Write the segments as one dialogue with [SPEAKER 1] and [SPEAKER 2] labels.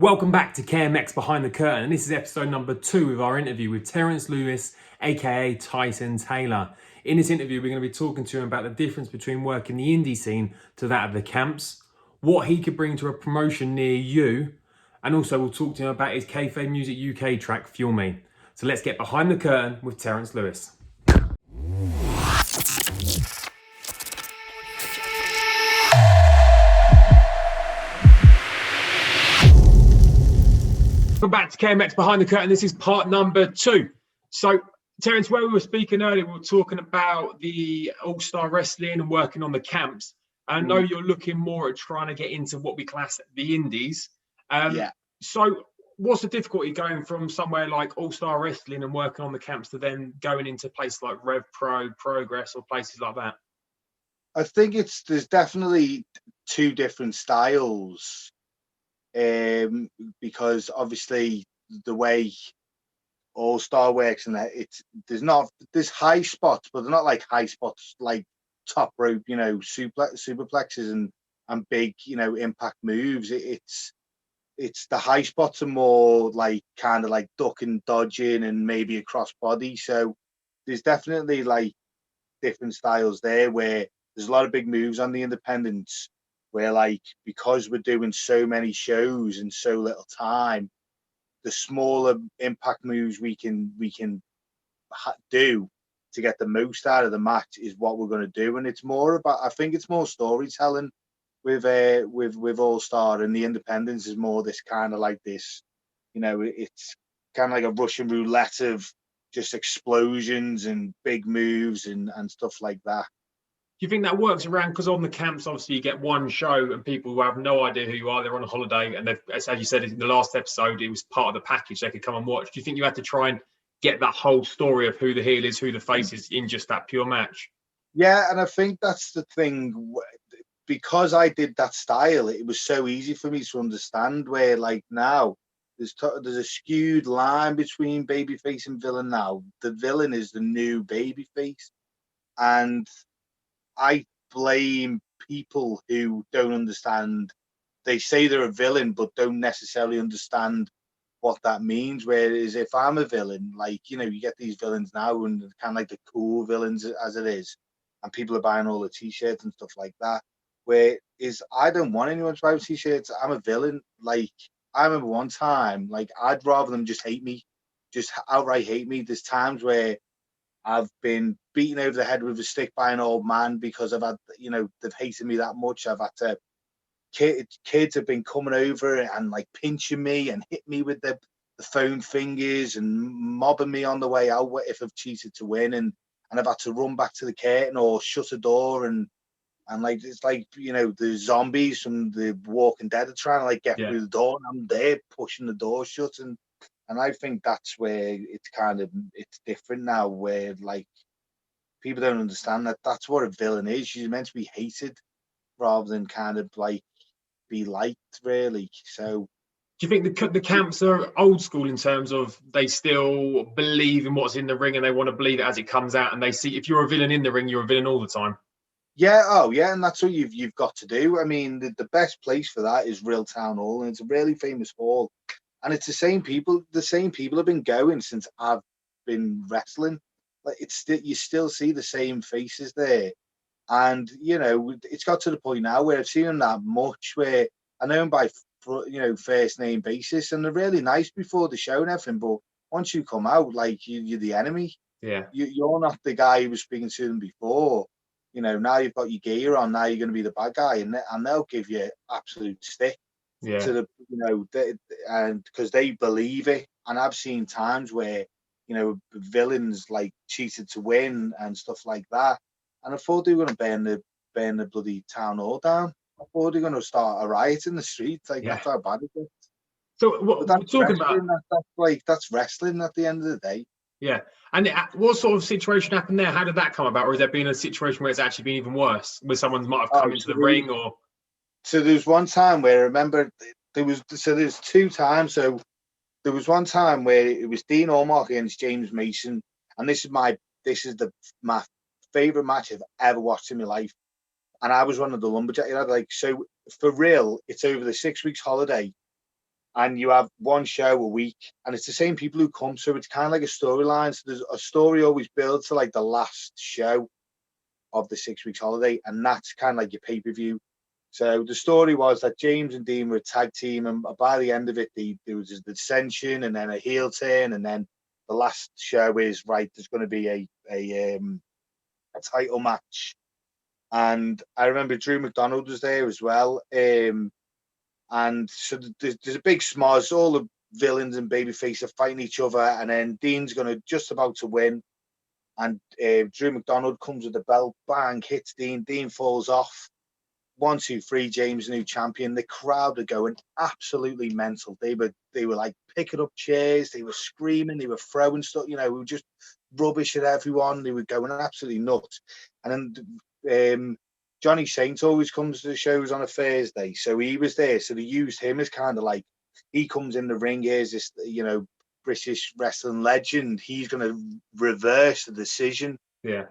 [SPEAKER 1] Welcome back to KMX Behind the Curtain, and this is episode number 2 of our interview with Terence Lewis, aka Tyson Taylor. In this interview, we're going to be talking to him about the difference between working the indie scene to that of the camps, what he could bring to a promotion near you, and also we'll talk to him about his Kayfabe Music UK track Fuel Me. So let's get behind the curtain with Terence Lewis. Welcome back to KMX Behind the Curtain. This is part number 2. So, Terence, where we were speaking earlier, we were talking about the all-star wrestling and working on the camps. I know you're looking more at trying to get into what we class the indies.
[SPEAKER 2] Yeah.
[SPEAKER 1] So, what's the difficulty going from somewhere like all-star wrestling and working on the camps to then going into places like Rev Pro, Progress, or places like that?
[SPEAKER 2] I think there's definitely two different styles, because obviously the way All Star works and that there's high spots, but they're not like high spots like top rope, superplexes and big, impact moves. It's the high spots are more like kind of like ducking, dodging, and maybe a cross body. So there's definitely like different styles there where there's a lot of big moves on the independents where, like, because we're doing so many shows in so little time, the smaller impact moves we can do to get the most out of the match is what we're going to do. And it's more about, I think it's more storytelling with All Star, and the independents is more this kind of like this, it's kind of like a Russian roulette of just explosions and big moves and stuff like that.
[SPEAKER 1] Do you think that works around, because on the camps, obviously, you get one show and people who have no idea who you are, they're on a holiday, and as you said in the last episode, it was part of the package, they could come and watch. Do you think you had to try and get that whole story of who the heel is, who the face is, in just that pure match?
[SPEAKER 2] Yeah, and I think that's the thing. Because I did that style, it was so easy for me to understand where, like, now, there's a skewed line between babyface and villain now. The villain is the new babyface, and I blame people who don't understand. They say they're a villain, but don't necessarily understand what that means. Whereas if I'm a villain, like, you get these villains now and kind of like the cool villains as it is, and people are buying all the t-shirts and stuff like that. Whereas I don't want anyone to buy t-shirts. I'm a villain. Like, I remember one time, like, I'd rather them just hate me, just outright hate me. There's times where I've been beaten over the head with a stick by an old man because I've had, they've hated me that much. I've had to, kids have been coming over and like pinching me and hit me with the foam fingers and mobbing me on the way out if I've cheated to win. And I've had to run back to the curtain or shut a door and like, it's like, the zombies from the Walking Dead are trying to like get through the door, and I'm there pushing the door shut. And I think that's where it's different now, where like people don't understand that that's what a villain is. She's meant to be hated rather than kind of like be liked, really. So
[SPEAKER 1] Do you think the camps are old school in terms of they still believe in what's in the ring and they want to believe it as it comes out, and they see if you're a villain in the ring, you're a villain all the time?
[SPEAKER 2] yeah, oh yeah, and that's what you've got to do. I mean, the best place for that is Real Town Hall, and it's a really famous hall. And it's the same people. The same people have been going since I've been wrestling. Like, you still see the same faces there, and it's got to the point now where I've seen them that much where I know them by first name basis, and they're really nice before the show and everything. But once you come out, like, you're the enemy.
[SPEAKER 1] Yeah,
[SPEAKER 2] You're not the guy who was speaking to them before. Now you've got your gear on. Now you're going to be the bad guy, and they'll give you absolute stick
[SPEAKER 1] yeah.
[SPEAKER 2] to and because they believe it. And I've seen times where villains like cheated to win and stuff like that, and I thought they were going to burn the bloody town hall down. I thought they were going to start a riot in the streets. Like, that's how bad it is.
[SPEAKER 1] So
[SPEAKER 2] But
[SPEAKER 1] what we're
[SPEAKER 2] that's
[SPEAKER 1] talking
[SPEAKER 2] wrestling.
[SPEAKER 1] about?
[SPEAKER 2] That's wrestling at the end of the day.
[SPEAKER 1] Yeah. And what sort of situation happened there? How did that come about? Or has there been a situation where it's actually been even worse, where someone might have come into the ring? Or
[SPEAKER 2] So there was one time where I remember there's 2 times. So there was one time where it was Dean Allmark against James Mason, and this is my favorite match I've ever watched in my life. And I was one of the lumberjacks. So for real, it's over the 6 weeks holiday. and you have one show a week, and it's the same people who come, so it's kind of like a storyline. So there's a story always builds to like the last show of the 6 weeks holiday, and that's kind of like your pay-per-view. So the story was that James and Dean were a tag team, and by the end of it, there was a dissension and then a heel turn, and then the last show is right. There's going to be a title match, and I remember Drew McDonald was there as well. And so there's a big smoz. All the villains and babyface are fighting each other, and then Dean's just about to win, and Drew McDonald comes with the belt, bang, hits Dean. Dean falls off. 1, 2, 3, James, new champion. The crowd are going absolutely mental. They were like picking up chairs, they were screaming, they were throwing stuff. We were just rubbish at everyone. They were going absolutely nuts. And then Johnny Saint always comes to the shows on a Thursday, so he was there. So they used him as kind of like, he comes in the ring. Here's this, British wrestling legend. He's going to reverse the decision.
[SPEAKER 1] Yeah.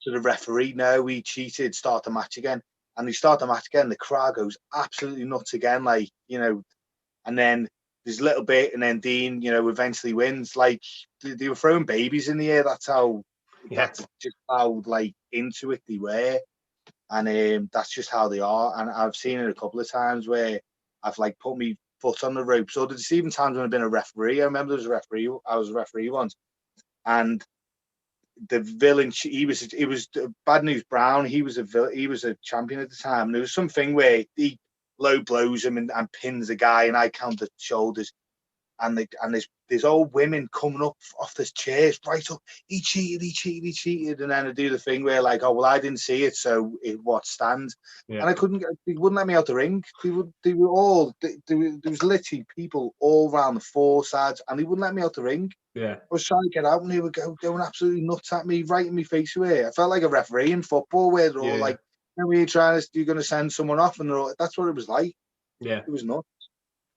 [SPEAKER 2] To the referee. No, he cheated. Start the match again. And they start the match again. The crowd goes absolutely nuts again. And then there's a little bit, and then Dean, eventually wins. Like they were throwing babies in the air. That's just how like into it they were. And that's just how they are. And I've seen it a couple of times where I've like put my foot on the ropes. Or there's even times when I've been a referee. I remember I was a referee once, and the villain, it was Bad News Brown. He was a champion at the time. And there was something where he low blows him and pins the guy, and I count the shoulders. And there's old women coming up off the chairs, right up. He cheated. And then I do the thing where like, oh well, I didn't see it, so what stands?
[SPEAKER 1] Yeah.
[SPEAKER 2] And I couldn't. They wouldn't let me out the ring. They were all. There was literally people all around the four sides, and they wouldn't let me out the ring.
[SPEAKER 1] Yeah.
[SPEAKER 2] I was trying to get out, and they were going absolutely nuts at me, right in my face away. I felt like a referee in football, where they're all like, you're going to send someone off, and that's what it was like.
[SPEAKER 1] Yeah.
[SPEAKER 2] It was nuts.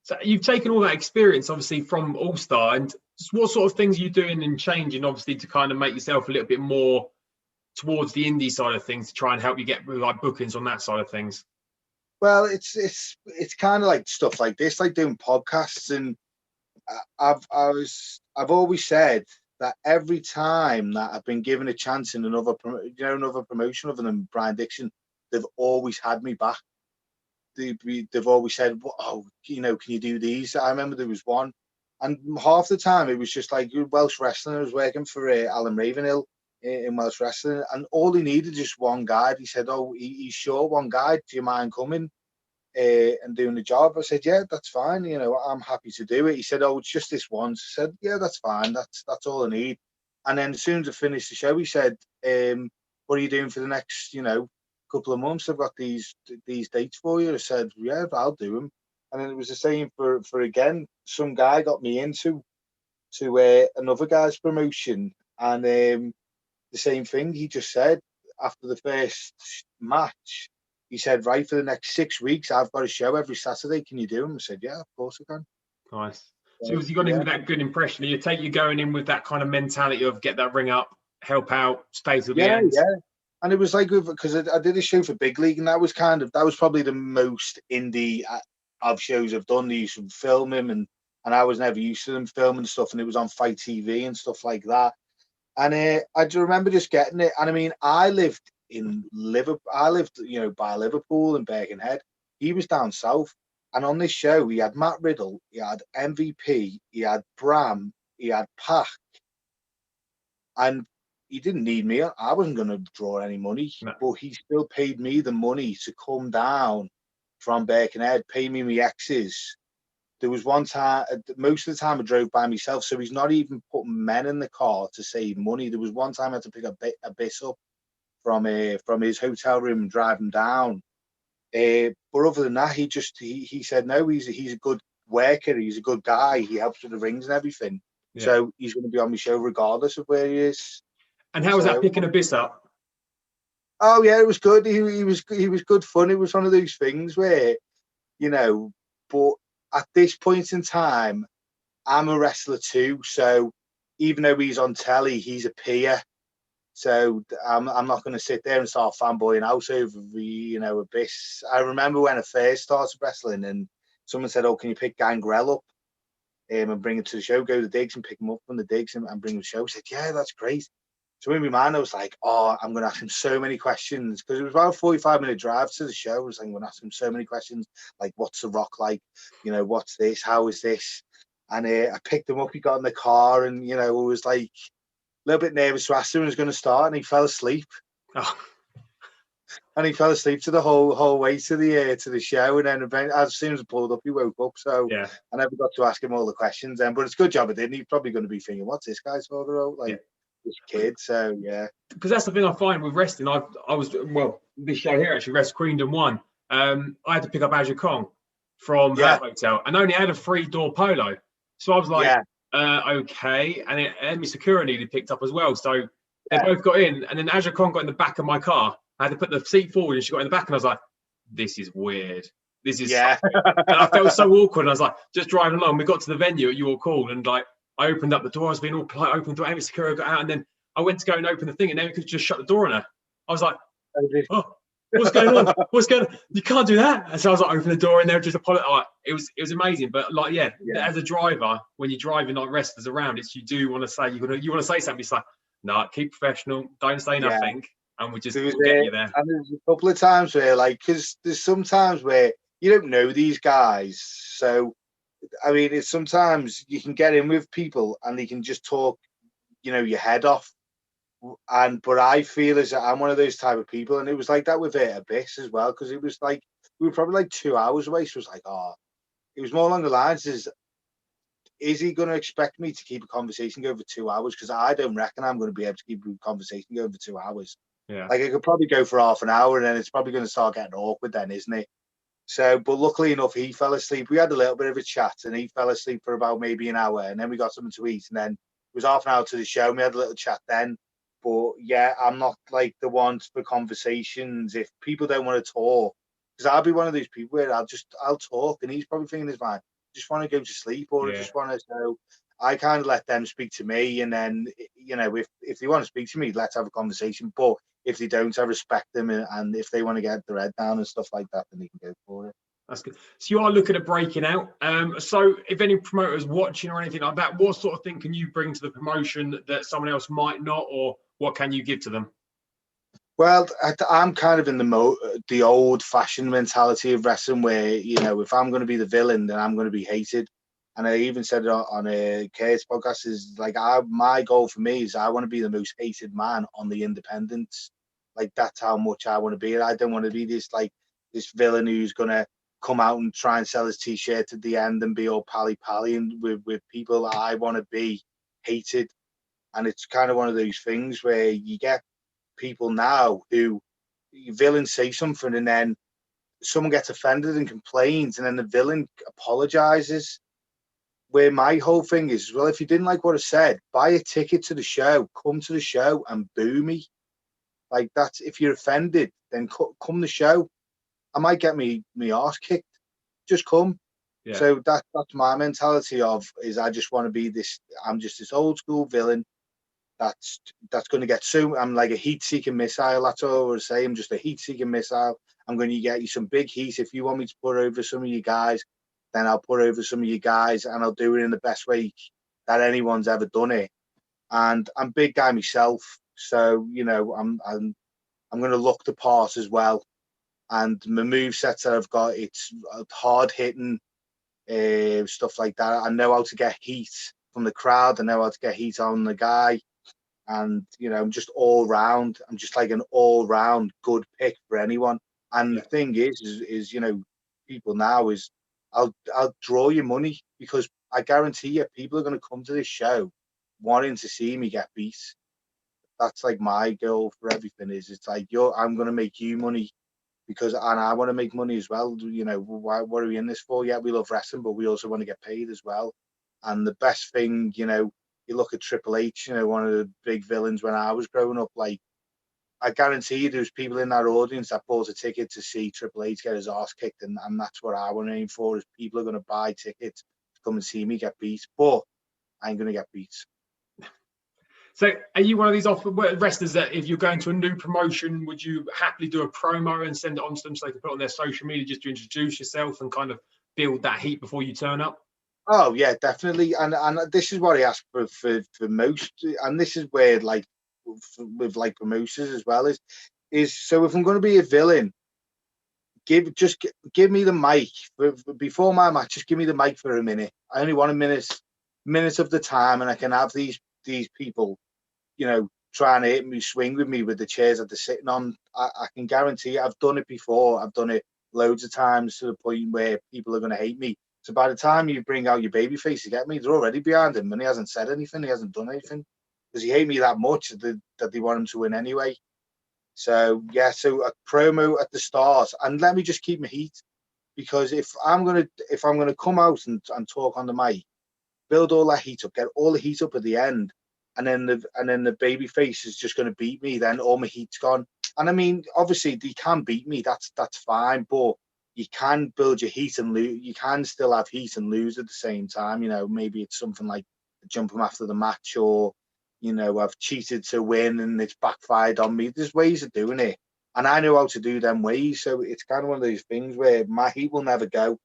[SPEAKER 1] So you've taken all that experience, obviously, from All Star, and what sort of things are you doing and changing, obviously, to kind of make yourself a little bit more towards the indie side of things to try and help you get like bookings on that side of things?
[SPEAKER 2] Well, it's kind of like stuff like this, like doing podcasts, and I've always said that every time that I've been given a chance in another promotion other than Brian Dixon, they've always had me back. They've always said, oh, can you do these? I remember there was one, and half the time it was just like Welsh wrestling. I was working for Alan Ravenhill in Welsh wrestling, and all he needed just one guide. He said, oh, he's short one guide. Do you mind coming and doing the job? I said, yeah, that's fine. I'm happy to do it. He said, oh, it's just this once. I said, yeah, that's fine. That's all I need. And then as soon as I finished the show, he said, what are you doing for the next, couple of months? I've got these dates for you. I said, yeah, I'll do them. And then it was the same for again, some guy got me into another guy's promotion, and the same thing. He just said after the first match, he said, right, for the next 6 weeks, I've got a show every Saturday. Can you do them? I said, yeah, of course I can.
[SPEAKER 1] Nice. So you got in with that good impression. You're going in with that kind of mentality of get that ring up, help out, stay till the end.
[SPEAKER 2] Yeah. And it was like, because I did a show for Big League, and that was probably the most indie of shows I've done. They used to film him, and I was never used to them filming stuff, and it was on Fight TV and stuff like that. And I just remember just getting it. And I mean, I lived in Liverpool. I lived, by Liverpool and Birkenhead. He was down south. And on this show, he had Matt Riddle, he had MVP, he had Bram, he had Pac. And he didn't need me. I wasn't going to draw any money, but he still paid me the money to come down from Birkenhead, pay me my exes. There was one time, most of the time I drove by myself, so he's not even putting men in the car to save money. There was one time I had to pick a bit up from his hotel room and drive him down. But other than that, he said, no, he's a good worker. He's a good guy. He helps with the rings and everything. Yeah. So he's going to be on my show regardless of where he is.
[SPEAKER 1] And how was that picking Abyss up?
[SPEAKER 2] Oh yeah, it was good. He was good fun. It was one of those things where, but at this point in time, I'm a wrestler too. So even though he's on telly, he's a peer. So I'm not going to sit there and start fanboying out over the Abyss. I remember when I first started wrestling, and someone said, "Oh, can you pick Gangrel up and bring it to the show? Go to the digs and pick him up from the digs and bring him to the show." I said, "Yeah, that's great." So in my mind, I was like, "Oh, I'm going to ask him so many questions," because it was about a 45-minute drive to the show. I was like, "I'm going to ask him so many questions, like, what's the rock like? You know, what's this? How is this?" And I picked him up. He got in the car, and I was like a little bit nervous to ask him when he was going to start, and he fell asleep.
[SPEAKER 1] Oh.
[SPEAKER 2] And he fell asleep to the whole way to the show, and then as soon as I pulled up, he woke up. So
[SPEAKER 1] Yeah.
[SPEAKER 2] I never got to ask him all the questions then, but it's a good job I didn't. He's probably going to be thinking, "What's this guy's father out?" Like, this kid. So yeah.
[SPEAKER 1] Because that's the thing I find with wrestling. I was, well, this show here actually, Wrestle Queendom 1. I had to pick up Azure Kong from her hotel, and only had a 3-door polo. So I was like, okay. And Mr. Sakura needed picked up as well. So they both got in, and then Azure Kong got in the back of my car. I had to put the seat forward, and she got in the back, and I was like, this is weird. This is and I felt so awkward. And I was like, just driving along. We got to the venue at Your Call, and like I opened up the door. I was being all polite, opened the door. Mr. Sakura got out, and then I went to go and open the thing, and then we could just shut the door on her. I was like, oh, what's going on? What's going on? You can't do that. And so I was like, open the door, and they were just apologize. Like, it was amazing. But like, as a driver, when you're driving like wrestlers around, you do want to say you want to say something. It's like, no, keep professional. Don't say nothing, and we'll get you there.
[SPEAKER 2] And there's a couple of times where, like, because there's some times where you don't know these guys, so I mean, it's sometimes you can get in with people and they can just talk, your head off. But I feel as I'm one of those type of people, and it was like that with Abyss as well, because it was like we were probably like 2 hours away. So it was like, it was more along the lines is he going to expect me to keep a conversation going for 2 hours? Because I don't reckon I'm going to be able to keep a conversation going for 2 hours.
[SPEAKER 1] Yeah,
[SPEAKER 2] like I could probably go for half an hour, and then it's probably going to start getting awkward, then, isn't it? So, but luckily enough, he fell asleep. We had a little bit of a chat, and he fell asleep for about maybe an hour, and then we got something to eat, and then it was half an hour to the show. And we had a little chat then. But yeah, I'm not like the one for conversations. If people don't want to talk, because I'll be one of those people where I'll talk, and he's probably thinking, "Is man, just want to go to sleep, or I just want to." So I kind of let them speak to me, and then if they want to speak to me, let's have a conversation. But if they don't, I respect them, and if they want to get their head down and stuff like that, then they can go for it.
[SPEAKER 1] That's good. So you are looking at breaking out. So if any promoters watching or anything like that, what sort of thing can you bring to the promotion that someone else might not, or what can you give to them?
[SPEAKER 2] Well, I'm kind of in the old-fashioned mentality of wrestling, where if I'm going to be the villain, then I'm going to be hated. And I even said it on a Kate's podcast, is like my goal for me is I want to be the most hated man on the independents. Like, that's how much I want to be. I don't want to be this villain who's going to come out and try and sell his t-shirt at the end and be all pally and with people. I want to be hated. And it's kind of one of those things where you get people now who villains say something, and then someone gets offended and complains, and then the villain apologizes. Where my whole thing is, well, if you didn't like what I said, buy a ticket to the show, come to the show and boo me. Like, that's, if you're offended, then come the show. I might get me arse kicked. Just come.
[SPEAKER 1] Yeah.
[SPEAKER 2] So that's my mentality is I just want to be this. I'm just this old school villain. That's going to get I'm like a heat-seeking missile. That's all I was saying. I'm just a heat-seeking missile. I'm going to get you some big heat. If you want me to put over some of you guys, then I'll put over some of you guys, and I'll do it in the best way that anyone's ever done it. And I'm a big guy myself, so I'm going to look the part as well. And my movesets that I've got, it's hard hitting, stuff like that. I know how to get heat from the crowd. I know how to get heat on the guy. And I'm just all round. I'm just like an all round good pick for anyone. And the thing is people now is I'll draw you money, because I guarantee you people are going to come to this show wanting to see me get beat. That's like my goal for everything. It's like I'm going to make you money, and I want to make money as well. What are we in this for? Yeah, we love wrestling, but we also want to get paid as well. And the best thing, you look at Triple H, one of the big villains when I was growing up. Like, I guarantee you there's people in that audience that bought a ticket to see Triple H get his ass kicked, and that's what I want to aim for, is people are going to buy tickets to come and see me get beat, but I ain't going to get beat.
[SPEAKER 1] So are you one of these wrestlers that if you're going to a new promotion, would you happily do a promo and send it on to them so they can put it on their social media just to introduce yourself and kind of build that heat before you turn up?
[SPEAKER 2] Oh yeah, definitely. And this is what I ask for most, and this is where like with like promoters as well is so if I'm going to be a villain, give me the mic before my match. Just give me the mic for a minute. I only want a minute of the time, and I can have these people, trying to hit me, swing with me with the chairs that they're sitting on. I can guarantee I've done it before. I've done it loads of times to the point where people are going to hate me. So by the time you bring out your baby face to get me, they're already behind him, and he hasn't said anything. He hasn't done anything because he hate me that much that they want him to win anyway. So yeah, so a promo at the start, and let me just keep my heat because if I'm gonna come out and talk on the mic, build all that heat up, get all the heat up at the end, and then the baby face is just gonna beat me. Then all my heat's gone. And I mean, obviously they can beat me. That's fine, but you can build your heat and lose. You can still have heat and lose at the same time. Maybe it's something like jump them after the match, or I've cheated to win and it's backfired on me. There's ways of doing it, and I know how to do them ways. So it's kind of one of those things where my heat will never go,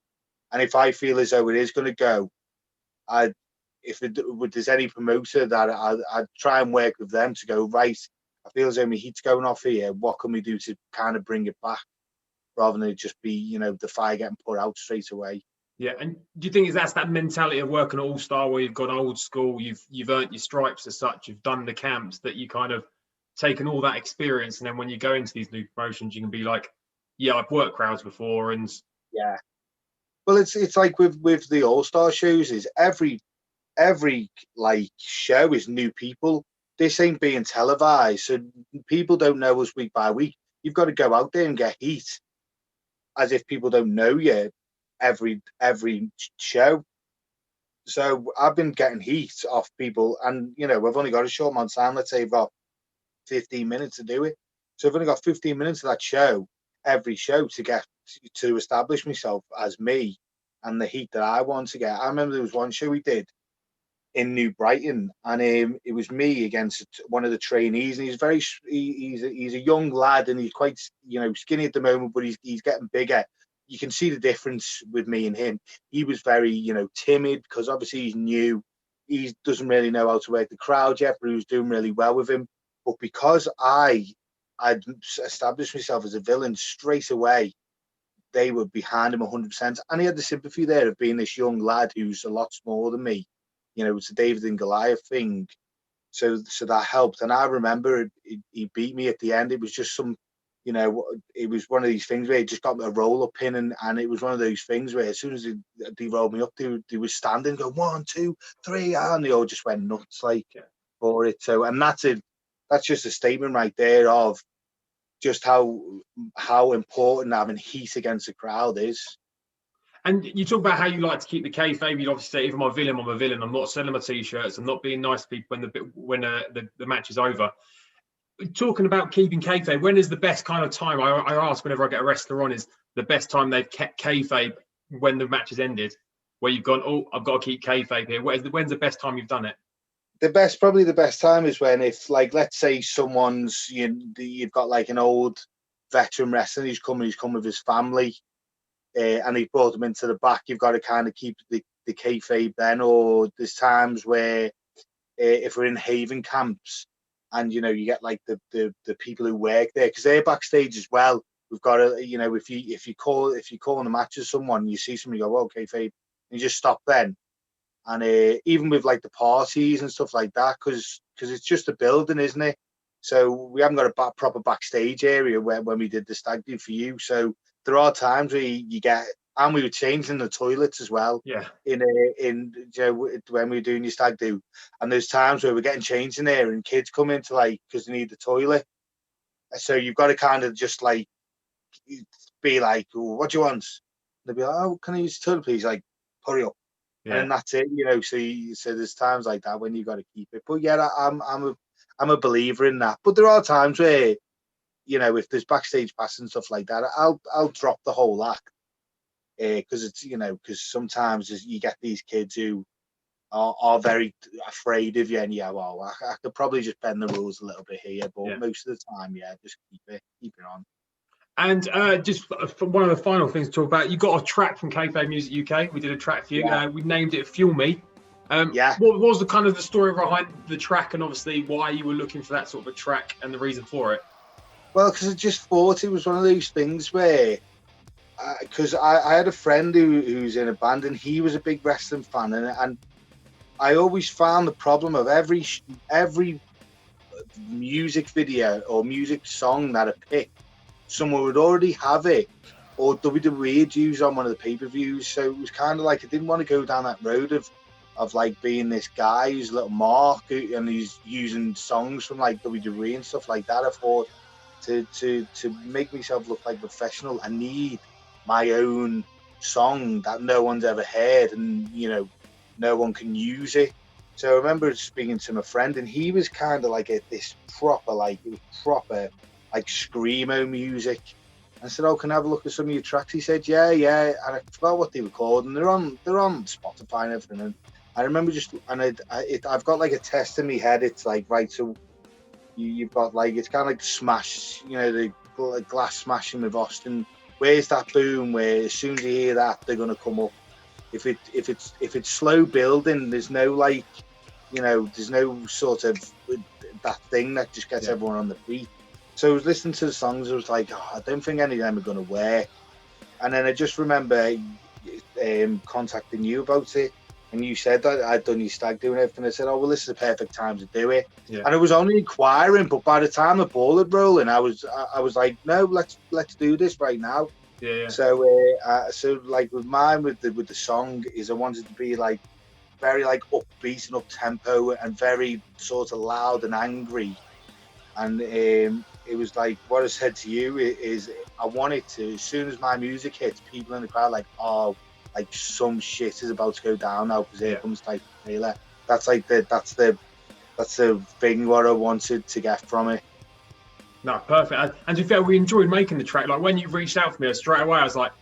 [SPEAKER 2] and if I feel as though it is going to go, I if there's any promoter that I'd try and work with them to go, right, I feel as though my heat's going off here. What can we do to kind of bring it back, rather than it just be the fire getting put out straight away.
[SPEAKER 1] Yeah, and do you think that's that mentality of working all star where you've gone old school, you've earned your stripes as such, you've done the camps, that you kind of taken all that experience, and then when you go into these new promotions, you can be like, yeah, I've worked crowds before, and
[SPEAKER 2] Yeah. Well, it's like with the all-star shows, is every like show is new people. This ain't being televised, so people don't know us week by week. You've got to go out there and get heat as if people don't know you every show. So I've been getting heat off people, and we've only got a short amount of time. Let's say I've got 15 minutes to do it. So I've only got 15 minutes of that show, every show, to establish myself as me and the heat that I want to get. I remember there was one show we did in New Brighton, and it was me against one of the trainees, and he's a young lad, and he's quite skinny at the moment, but he's getting bigger. You can see the difference with me and him. He was very timid because obviously he's new. He doesn't really know how to work the crowd yet, but he was doing really well with him. But because I'd established myself as a villain straight away, they were behind him 100%. And he had the sympathy there of being this young lad who's a lot smaller than me. It's a David and Goliath thing. So that helped. And I remember he beat me at the end. It was just it was one of these things where he just got a roll up pin, and it was one of those things where as soon as they rolled me up, they were standing, go 1, 2, 3, and they all just went nuts for it. So, and that's it. That's just a statement right there of just how important having heat against the crowd is.
[SPEAKER 1] And you talk about how you like to keep the kayfabe. You obviously say, even my villain, I'm a villain. I'm not selling my t-shirts. I'm not being nice to people when the match is over. Talking about keeping kayfabe, when is the best kind of time? I ask whenever I get a wrestler on, is the best time they've kept kayfabe when the match has ended, where you've gone, oh, I've got to keep kayfabe here. When's the best time you've done it?
[SPEAKER 2] Probably the best time is when, if like, let's say you've got like an old veteran wrestler who's come with his family, and he brought them into the back. You've got to kind of keep the kayfabe then. Or there's times where if we're in Haven camps, and you get like the people who work there, because they're backstage as well. We've got to if you call in a match with someone, you see somebody go, okay, kayfabe, and you just stop then. And even with like the parties and stuff like that, because it's just a building, isn't it? So we haven't got a proper backstage area when we did the stag do for you. So there are times where you get, and we were changing the toilets as well.
[SPEAKER 1] Yeah.
[SPEAKER 2] In when we were doing your stag do, and there's times where we're getting changed in there, and kids come in to like because they need the toilet. So you've got to kind of just like be like, oh, what do you want? They'll be like, oh, can I use the toilet, please? Like, hurry up.
[SPEAKER 1] Yeah.
[SPEAKER 2] And then that's it, So there's times like that when you got to keep it. But yeah, I'm a believer in that. But there are times where, if there's backstage pass and stuff like that, I'll drop the whole act, because it's because sometimes you get these kids who are very afraid of you, and well, I could probably just bend the rules a little bit here, but most of the time, just keep it on.
[SPEAKER 1] And just for one of the final things to talk about, you got a track from Kayfabe Music UK. We did a track for you.
[SPEAKER 2] Yeah.
[SPEAKER 1] We named it "Fuel Me."
[SPEAKER 2] Yeah.
[SPEAKER 1] What was the kind of the story behind the track, and obviously why you were looking for that sort of a track and the reason for it?
[SPEAKER 2] Well, because I just thought it was one of those things where, because I had a friend who's in a band and he was a big wrestling fan, and I always found the problem of every music video or music song that I picked, someone would already have it, or WWE would use on one of the pay-per-views. So it was kind of like I didn't want to go down that road of like being this guy who's a little mark and he's using songs from like WWE and stuff like that. I thought to make myself look like a professional, I need my own song that no one's ever heard, and no one can use it. So I remember speaking to my friend, and he was kind of like this proper, like it was proper, like screamo music. I said, "Oh, can I have a look at some of your tracks?" He said, "Yeah, yeah." And I forgot what they were called, and they're on Spotify and everything. And I remember I've got like a test in my head. It's like, right, so you've got like, it's kind of like Smash, the glass smashing with Austin. Where's that boom? Where as soon as you hear that, they're gonna come up. If it's slow building, there's no like, there's no sort of that thing that just gets everyone on the beat. So I was listening to the songs. I was like, oh, I don't think any of them are going to work. And then I just remember contacting you about it, and you said that I'd done your stag doing everything. I said, oh well, this is the perfect time to do it. Yeah. And I was only inquiring, but by the time the ball had rolling, I was like, no, let's do this right now.
[SPEAKER 1] Yeah.
[SPEAKER 2] So like with mine, with the song, is I wanted to be like very like upbeat and up tempo and very sort of loud and angry. And it was like what I said to you is I wanted to, as soon as my music hits, people in the crowd like, oh, like some shit is about to go down now because here comes Tyson Taylor. That's like that's the thing what I wanted to get from it.
[SPEAKER 1] No, perfect. And to be fair, we enjoyed making the track. Like when you reached out to me straight away, I was like,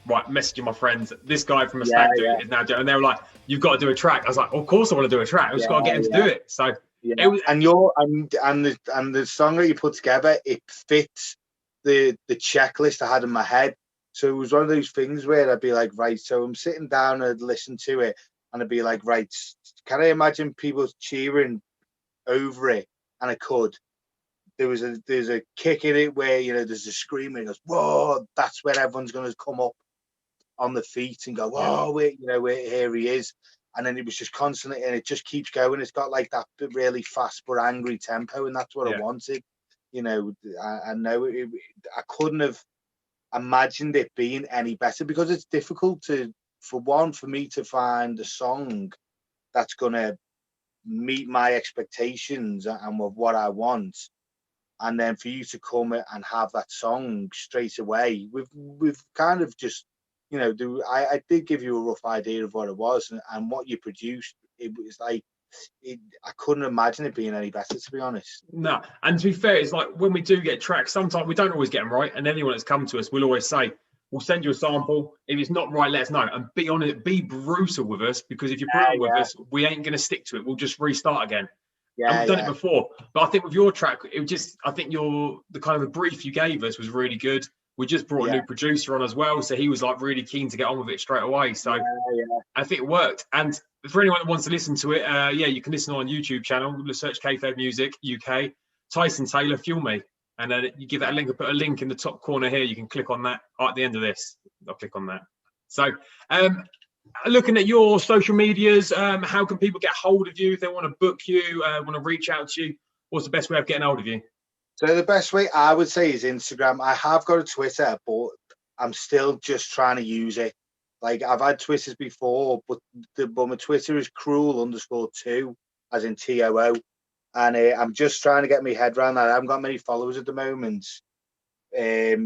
[SPEAKER 1] right, messaging my friends. This guy from a stag do is now doing, and they were like, "You've got to do a track." I was like, "Of course I want to do a track. I've just got to get him to do it." So it was,
[SPEAKER 2] and the song that you put together, it fits the checklist I had in my head. So it was one of those things where I'd be like, right, so I'm sitting down and I'd listen to it, and I'd be like, right, can I imagine people cheering over it? And I could. There's a kick in it where there's a scream and it goes, whoa, that's where everyone's gonna come up on the feet and go, whoa, wait, here he is. And then it was just constantly, and it just keeps going. It's got like that really fast but angry tempo, and that's what I wanted. I know I couldn't have imagined it being any better, because it's difficult for me to find a song that's gonna meet my expectations and with what I want. And then for you to come and have that song straight away, we've kind of just, I did give you a rough idea of what it was and what you produced. It was like, I couldn't imagine it being any better, to be honest.
[SPEAKER 1] No, and to be fair, it's like when we do get tracks, sometimes we don't always get them right. And anyone that's come to us, we'll always say, we'll send you a sample. If it's not right, let us know. And be on it, be brutal with us, because if you're brutal with us, we ain't going to stick to it. We'll just restart again. And we've done it before. But I think with your track, I think the kind of the brief you gave us was really good. We just brought a new producer on as well, so he was like really keen to get on with it straight away. So I think it worked. And for anyone that wants to listen to it, you can listen on YouTube channel. Search Kayfabe Music UK, Tyson Taylor, Fuel Me, and then you give that a link. I put a link in the top corner here. You can click on that at the end of this. I'll click on that. So looking at your social medias, how can people get hold of you if they want to book you, want to reach out to you? What's the best way of getting hold of you?
[SPEAKER 2] So the best way I would say is Instagram. I have got a Twitter, but I'm still just trying to use it. Like I've had Twitters before, but my Twitter is cruel_2, as in TOO. And I'm just trying to get my head around that. I haven't got many followers at the moment.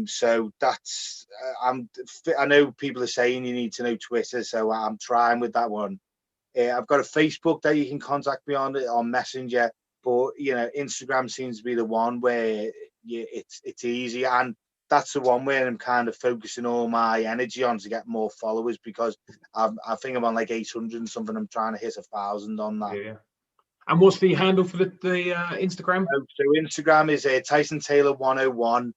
[SPEAKER 2] So that's I know people are saying you need to know Twitter, so I'm trying with that one. I've got a Facebook that you can contact me on Messenger, but Instagram seems to be the one where it's easy, and that's the one where I'm kind of focusing all my energy on to get more followers, because I think I'm on like 800 and something. I'm trying to hit 1,000 on that.
[SPEAKER 1] Yeah. And what's the handle for the Instagram?
[SPEAKER 2] So Instagram is Tyson Taylor 101.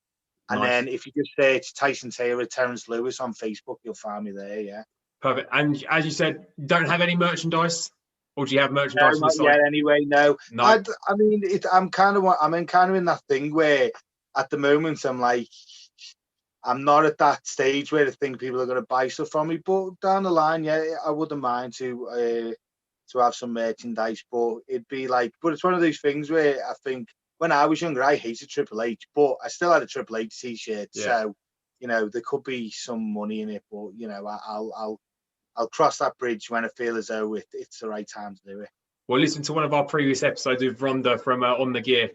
[SPEAKER 2] And
[SPEAKER 1] Nice.
[SPEAKER 2] then if you just search Tyson Taylor, Terence Lewis on Facebook, you'll find me there. Yeah.
[SPEAKER 1] Perfect. And as you said, you don't have any merchandise, or do you have
[SPEAKER 2] No,
[SPEAKER 1] merchandise on the
[SPEAKER 2] not
[SPEAKER 1] site?
[SPEAKER 2] yet. Anyway, no.
[SPEAKER 1] No.
[SPEAKER 2] I mean, I'm kind of in that thing where, at the moment, I'm like, I'm not at that stage where I think people are going to buy stuff from me. But down the line, yeah, I wouldn't mind to have some merchandise. But it'd be like, but it's one of those things where I think when I was younger, I hated Triple H, but I still had a Triple H t-shirt.
[SPEAKER 1] Yeah.
[SPEAKER 2] So, there could be some money in it. But I'll cross that bridge when I feel as though it's the right time to do it.
[SPEAKER 1] Well, listen to one of our previous episodes with Rhonda from On the Gear.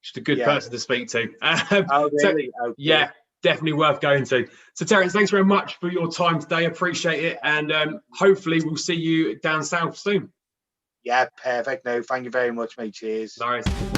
[SPEAKER 1] She's a good person to speak to.
[SPEAKER 2] Oh, really?
[SPEAKER 1] So, yeah, definitely worth going to. So, Terence, thanks very much for your time today. Appreciate it. And hopefully we'll see you down south soon.
[SPEAKER 2] Yeah, perfect. No, thank you very much, mate. Cheers.
[SPEAKER 1] No worries.